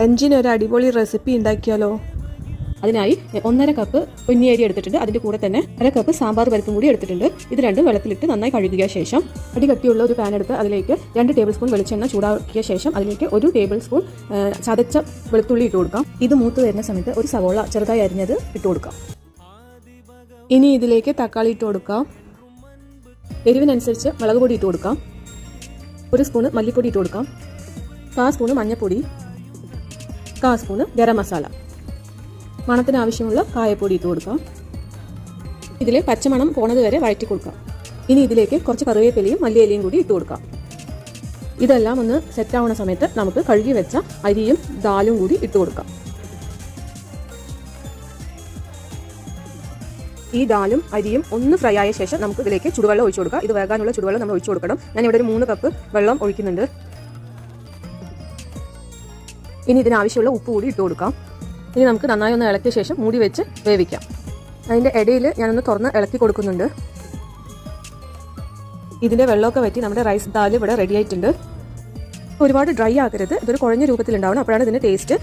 ലഞ്ചിന് ഒരു അടിപൊളി റെസിപ്പി ഉണ്ടാക്കിയാലോ? അതിനായി 1.5 കപ്പ് പൊന്നിയരി എടുത്തിട്ടുണ്ട്. അതിൻ്റെ കൂടെ തന്നെ 1 കപ്പ് സാമ്പാർ പരിപ്പും കൂടി എടുത്തിട്ടുണ്ട്. ഇത് രണ്ടും വെള്ളത്തിലിട്ട് നന്നായി കഴുകിയ ശേഷം അടികട്ടിയുള്ള ഒരു പാൻ എടുത്ത് അതിലേക്ക് 2 ടേബിൾ സ്പൂൺ വെളിച്ചെണ്ണ ചൂടാക്കിയ ശേഷം അതിലേക്ക് 1 ടേബിൾ സ്പൂൺ ചതച്ച വെളുത്തുള്ളി ഇട്ട് കൊടുക്കാം. ഇത് മൂത്ത് വരുന്ന സമയത്ത് ഒരു സവോള ചെറുതായി അരിഞ്ഞത് ഇട്ട് കൊടുക്കാം. ഇനി ഇതിലേക്ക് തക്കാളി ഇട്ട് കൊടുക്കാം. എരിവിനനുസരിച്ച് മുളക് പൊടി ഇട്ട് കൊടുക്കാം. 1 സ്പൂണ് മല്ലിപ്പൊടി ഇട്ട് കൊടുക്കാം. 1/4 സ്പൂണ് മഞ്ഞൾപ്പൊടി, 1/4 സ്പൂണ് ഗരം മസാല, മണത്തിന് ആവശ്യമുള്ള കായപ്പൊടി ഇട്ട് കൊടുക്കാം. ഇതിൽ പച്ചമണം പോണത് വരെ വഴറ്റി കൊടുക്കാം. ഇനി ഇതിലേക്ക് കുറച്ച് കറിവേപ്പിലയും മല്ലിയിലയും കൂടി ഇട്ട് കൊടുക്കാം. ഇതെല്ലാം ഒന്ന് സെറ്റാവുന്ന സമയത്ത് നമുക്ക് കഴുകി വെച്ച അരിയും ദാലും കൂടി ഇട്ട് കൊടുക്കാം. ഈ ദാലും അരിയും ഒന്ന് ഫ്രൈ ആയ ശേഷം നമുക്ക് ഇതിലേക്ക് ചുടുവെള്ളം ഒഴിച്ചു കൊടുക്കാം. ഇത് വേകാനുള്ള ചുടുവെള്ളം നമ്മൾ ഒഴിച്ചു കൊടുക്കണം. ഞാനിവിടെ ഒരു 3 കപ്പ് വെള്ളം ഒഴിക്കുന്നുണ്ട്. ഇനി ഇതിനാവശ്യമുള്ള ഉപ്പ് കൂടി ഇട്ട് കൊടുക്കാം. ഇനി നമുക്ക് നന്നായി ഒന്ന് ഇളക്കിയ ശേഷം മൂടി വെച്ച് വേവിക്കാം. അതിൻ്റെ ഇടയിൽ ഞാനൊന്ന് തുറന്ന് ഇളക്കി കൊടുക്കുന്നുണ്ട്. ഇതിൻ്റെ വെള്ളമൊക്കെ വറ്റി നമ്മുടെ റൈസ് ദാൽ ഇവിടെ റെഡി ആയിട്ടുണ്ട്. ഒരുപാട് ഡ്രൈ ആക്കരുത്, ഇതൊരു കുഴഞ്ഞ രൂപത്തിലുണ്ടാവണം. അപ്പോഴാണ് ഇതിൻ്റെ ടേസ്റ്റ്.